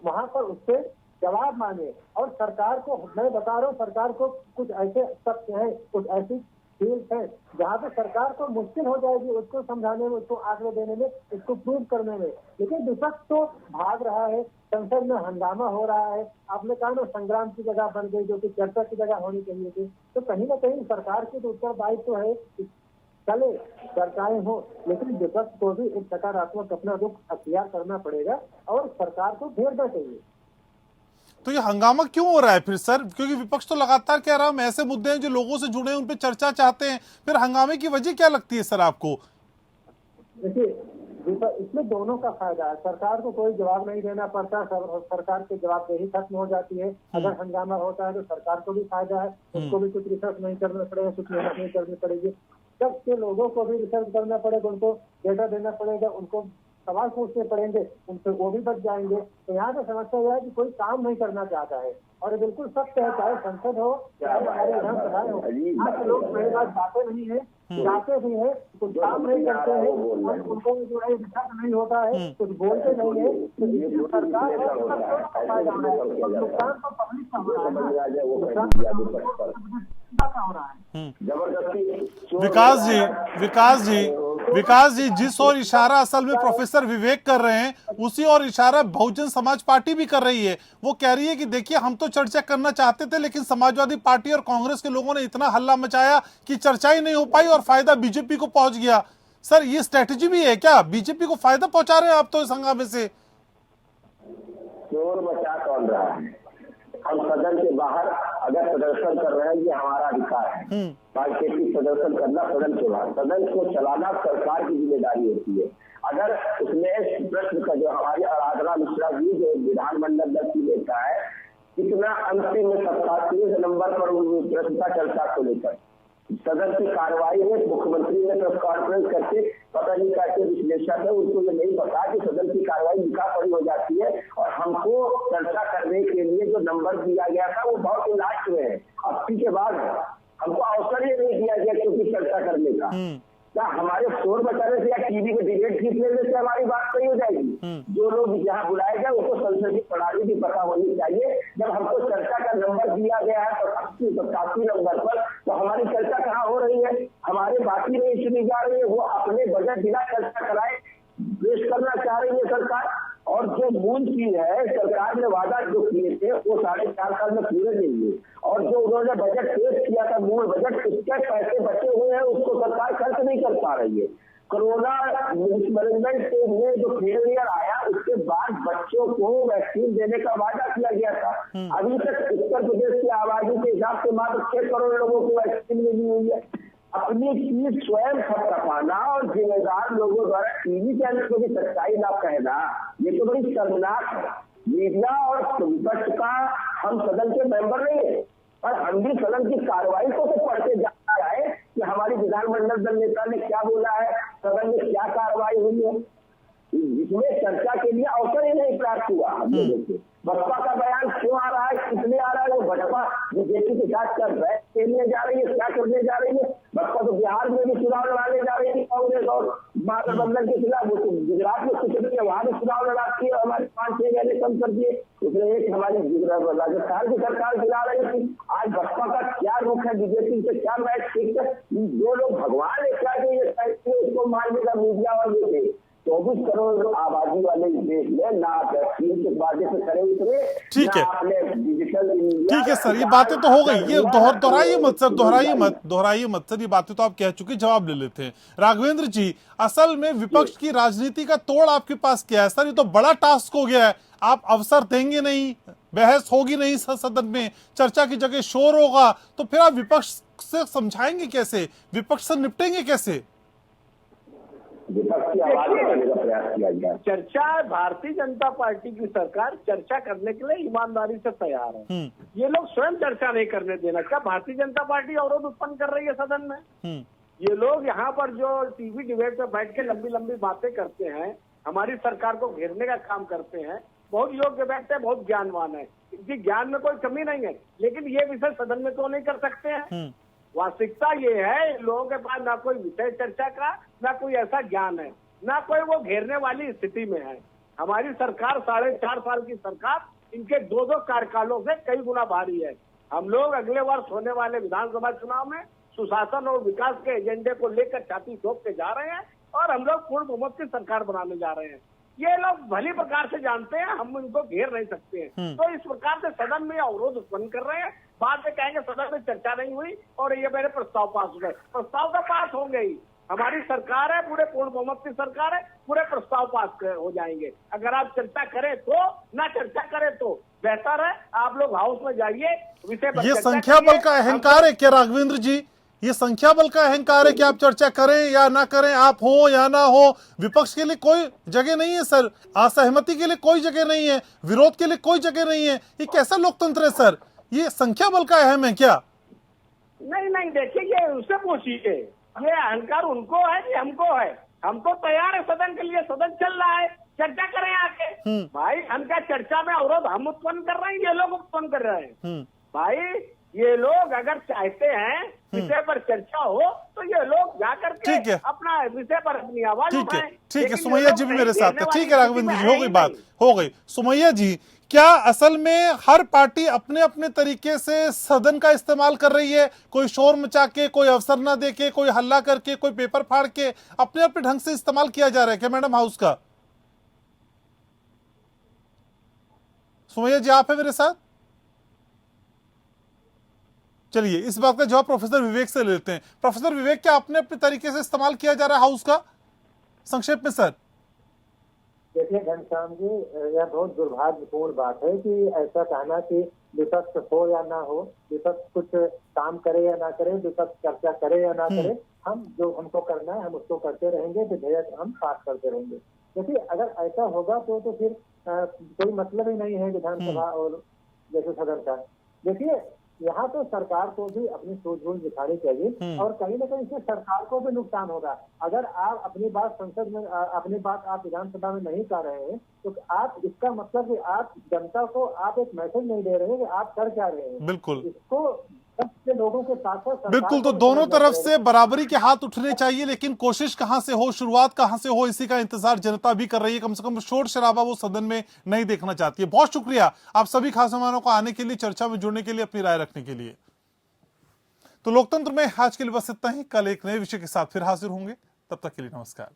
वहां पर उससे जवाब मांगे। और सरकार को, मैं बता रहा हूँ, सरकार को कुछ ऐसे तथ्य हैं, कुछ ऐसी फील्ड है जहाँ पे सरकार को मुश्किल हो जाएगी उसको समझाने में, उसको आंकड़े देने में, उसको प्रूव करने में। लेकिन विपक्ष तो भाग रहा है, संसद में हंगामा हो रहा है। आपने कहा ना संग्राम की जगह बन गई जो कि चर्चा की जगह होनी चाहिए थी। तो कहीं ना कहीं सरकार की तो उत्तरदायित्व है कि चले चर्चाएं हो, लेकिन विपक्ष को भी एक सकारात्मक अपना रुख अख्तियार करना पड़ेगा और सरकार को घेरना चाहिए। तो ये हंगामा क्यों हो रहा है फिर सर? क्योंकि विपक्ष तो लगातार कह रहा है हम ऐसे मुद्दे हैं जो लोगों से जुड़े हैं उन पे चर्चा चाहते हैं, फिर हंगामे की वजह क्या लगती है सर आपको? देखिए इसमें दोनों का फायदा है। सरकार को कोई जवाब नहीं देना पड़ता, सरकार की जवाबदेही खत्म हो जाती है। अगर हंगामा होता है तो सरकार को भी फायदा है, उनको भी कुछ रिसर्च नहीं करना पड़ेगा, कुछ मेहनत नहीं करनी पड़ेगी। सब के लोगों को भी रिसर्च करना पड़ेगा, उनको डेटा देना पड़ेगा, उनको सवाल पूछने पड़ेंगे, उनसे वो भी बच जाएंगे। तो यहाँ पे समस्या यह है कि कोई काम नहीं करना चाहता है, और ये बिल्कुल सत्य है, चाहे संसद हो चाहे हमारे विधानसभाएं हो, यहाँ के लोग पहली बात जाते नहीं है, जाते भी है, कुछ काम नहीं करते हैं, और उनको जो है रिसर्च नहीं होता है, कुछ बोलते नहीं है। तो इसमें सरकार है उसका कोई फायदा हो रहा है, नुकसान तो पब्लिक का हो रहा है ना, नुकसान का हो रहा है। विकास जी जिस और इशारा असल में प्रोफेसर विवेक कर रहे हैं उसी और इशारा बहुजन समाज पार्टी भी कर रही है। वो कह रही है कि देखिए हम तो चर्चा करना चाहते थे, लेकिन समाजवादी पार्टी और कांग्रेस के लोगों ने इतना हल्ला मचाया कि चर्चा ही नहीं हो पाई और फायदा बीजेपी को पहुंच गया। सर ये स्ट्रेटेजी भी है क्या? बीजेपी को फायदा पहुंचा रहे हैं आप तो इस हंगामे से? शोर मचा कौन रहा है? हम सदन के बाहर अगर प्रदर्शन कर रहे हैं ये हमारा अधिकार है, सांकेतिक प्रदर्शन करना सदन के बाहर। सदन को चलाना सरकार की जिम्मेदारी होती है। अगर उसमें प्रश्न का जो हमारी आराधना मिश्रा जी जो विधानमंडल दल की नेता है, कितना अंतिम में 37 नंबर पर प्रश्न का चर्चा को लेकर सदन की कार्रवाई में मुख्यमंत्री ने प्रेस कॉन्फ्रेंस करके पता नहीं कैसे विश्लेषक है, उनको ये नहीं पता कि सदन की कार्रवाई लिखा पढ़ी हो जाती है, और हमको चर्चा करने के लिए जो नंबर दिया गया था वो बहुत ही लास्ट में है, 80 के बाद है। हमको अवसर ही नहीं दिया गया क्योंकि चर्चा करने का। क्या हमारे शोर बचाने से या टीवी में डिबेट खींच लेने से हमारी बात सही हो जाएगी? जो लोग यहाँ बुलाए गए उनको संसदीय प्रणाली भी पता होनी चाहिए। जब हमको चर्चा का नंबर दिया गया है तो 80-85 नंबर पर, तो हमारी चर्चा कहाँ हो रही है? हमारे बाकी नहीं चुनी जा रही है, वो अपने बजट बिना चर्चा कराए पेश करना चाह रही है सरकार। और जो मूल चीज है, सरकार ने वादा जो किए थे वो 4.5 साल में पूरे नहीं हुए, और जो उन्होंने बजट पेश किया था मूल बजट, उसके पैसे बचे हुए हैं उसको सरकार खर्च नहीं कर पा रही है। कोरोना मैनेजमेंट के लिए जो फेलियर आया उसके बाद बच्चों को वैक्सीन देने का वादा किया गया था। अभी तक उत्तर प्रदेश की आबादी के हिसाब से मात्र 6 करोड़ लोगों को वैक्सीन मिली हुई है। अपनी चीज स्वयं खपरपाना और जिम्मेदार लोगों द्वारा टीवी चैनल को भी सच्चाई ना कहना, ये तो बड़ी शर्मनाक है। मीडिया और विपक्ष का हम सदन के मेंबर नहीं है, और हम भी सदन की कार्रवाई को तो पढ़ते जा रहा है कि हमारी विधानमंडल दल नेता ने क्या बोला है, सदन में क्या कार्रवाई हुई है, जिसमें चर्चा के लिए अवसर ही नहीं प्राप्त हुआ। हम लोगों को बसपा का बयान क्यों आ रहा है, किसलिए आ रहा है? वो बसपा बीजेपी के साथ कर रहे खेलने जा रही है, क्या करने जा रही है? बसपा तो बिहार में भी चुनाव लड़ाने जा रही है कांग्रेस और महागठबंधन के खिलाफ, वो गुजरात में कुछ वहां भी चुनाव लड़ाती है, हमारे 5-6 महीने कम कर दिए। उसने एक हमारी राजस्थान की सरकार गिरा रही थी। आज बसपा का क्या रुख है, बीजेपी से क्या मैच ठीक है? जो लोग भगवान ने क्या उसको मान लेगा मीडिया और ये 24 करोड़ आबादी वाले देश में ना वैक्सीन के वादे से खड़े उतरे, ठीक है, डिजिटल। ठीक है सर, ये बातें तो हो गई, ये दोहराइए मत सर, दोहराइए मत सर, ये बातें तो आप कह चुके, जवाब ले लेते हैं। राघवेंद्र जी, असल में विपक्ष की राजनीति का तोड़ आपके पास क्या है सर? ये तो बड़ा टास्क हो गया है, आप अवसर देंगे नहीं, बहस होगी नहीं सदन में, चर्चा की जगह शोर होगा, तो फिर आप विपक्ष से समझाएंगे कैसे, विपक्ष से निपटेंगे कैसे? विपक्ष की आवाज करने का प्रयास किया गया। चर्चा, भारतीय जनता पार्टी की सरकार चर्चा करने के लिए ईमानदारी से तैयार है। ये लोग स्वयं चर्चा नहीं करने देना। क्या भारतीय जनता पार्टी अवरोध उत्पन्न कर रही है सदन में? ये लोग यहाँ पर जो टीवी डिबेट पे बैठ के लंबी लंबी बातें करते हैं, हमारी सरकार को घेरने का काम करते हैं, बहुत योग्य व्यक्ति है, बहुत ज्ञानवान है, इनकी ज्ञान में कोई कमी नहीं है, लेकिन ये विषय सदन में तो नहीं कर सकते हैं। वास्तविकता ये है, लोगों के पास ना कोई विषय चर्चा का, ना कोई ऐसा ज्ञान है, ना कोई वो घेरने वाली स्थिति में है। हमारी सरकार 4.5 साल की सरकार इनके 2 कार्यकालों से कई गुना भारी है। हम लोग अगले वर्ष होने वाले विधानसभा चुनाव में सुशासन और विकास के एजेंडे को लेकर छाती ठोक के जा रहे हैं, और हम लोग पूर्ण बहुमत की सरकार बनाने जा रहे हैं। ये लोग भली प्रकार से जानते हैं हम इनको घेर नहीं सकते हैं, तो इस प्रकार से सदन में अवरोध उत्पन्न कर रहे हैं। बाद में कहेंगे सदन में चर्चा नहीं हुई और ये मेरे प्रस्ताव पास हो गए। प्रस्ताव का पास होंगे ही, हमारी सरकार है, पूरे पूर्ण बहुमत की सरकार है, पूरे प्रस्ताव पास हो जाएंगे। अगर आप चर्चा करें तो, ना चर्चा करें तो बेहतर है आप लोग हाउस में जाइए, विषय पर ये संख्या बल का अहंकार है क्या राघवेंद्र जी? ये संख्या बल का अहंकार है कि आप चर्चा करें या ना करें, आप हो या ना हो। विपक्ष के लिए कोई जगह नहीं है सर, असहमति के लिए कोई जगह नहीं है, विरोध के लिए कोई जगह नहीं है। ये कैसा लोकतंत्र है सर? ये संख्या बल का अहम है क्या? नहीं देखिए, ये उससे पूछिए, ये अहंकार उनको है कि हमको है? हम तो तैयार है सदन के लिए, सदन चल रहा है, चर्चा करें आके। भाई हम क्या चर्चा में अवरोध हम उत्पन्न कर रहे हैं, ये लोग उत्पन्न कर रहे हैं? भाई ये लोग अगर चाहते हैं विषय पर चर्चा हो तो ये लोग जाकर के अपना विषय पर अपनी आवाज उठाएं। ठीक है सुमैया जी भी मेरे साथ है। ठीक है राघवेंद्र जी, हो गई बात, हो गई। सुमैया जी, क्या असल में हर पार्टी अपने अपने तरीके से सदन का इस्तेमाल कर रही है? कोई शोर मचा के, कोई अवसर ना दे के, कोई हल्ला करके, कोई पेपर फाड़ के अपने अपने ढंग से इस्तेमाल किया जा रहा है क्या मैडम हाउस का? सुमैया जी आप है मेरे साथ? चलिए इस बात का जवाब प्रोफेसर विवेक से लेते हैं। प्रोफेसर विवेक, क्या अपने अपने तरीके से इस्तेमाल किया जा रहा है हाउस का? संक्षेप में सर। देखिए घनश्याम जी, यह बहुत दुर्भाग्यपूर्ण बात है कि ऐसा कहना कि विपक्ष हो या ना हो, विपक्ष कुछ काम करे या ना करे, विपक्ष चर्चा करे या ना करे, हम जो हमको करना है हम उसको करते रहेंगे, विधेयक हम पास करते रहेंगे। देखिए अगर ऐसा होगा तो फिर कोई मतलब ही नहीं है विधानसभा और जैसे सदन का। देखिए यहाँ तो सरकार को भी अपनी सूझबूझ दिखानी चाहिए और कहीं ना कहीं इससे सरकार को भी नुकसान होगा। अगर आप अपनी बात संसद में, अपनी बात आप विधानसभा में नहीं कर रहे हैं तो आप, इसका मतलब कि आप जनता को आप एक मैसेज नहीं दे रहे हैं कि आप कर क्या रहे हैं। बिल्कुल, इसको लोगों के साथ बिल्कुल। तो दोनों तरफ से बराबरी के हाथ उठने चाहिए, लेकिन कोशिश कहां से हो, शुरुआत कहां से हो, इसी का इंतजार जनता भी कर रही है। कम से कम शोर शराबा वो सदन में नहीं देखना चाहती है। बहुत शुक्रिया आप सभी खास मेहमानों को आने के लिए, चर्चा में जुड़ने के लिए, अपनी राय रखने के लिए। तो लोकतंत्र में आज के लिए बस इतना ही। कल एक नए विषय के साथ फिर हाजिर होंगे, तब तक के लिए नमस्कार।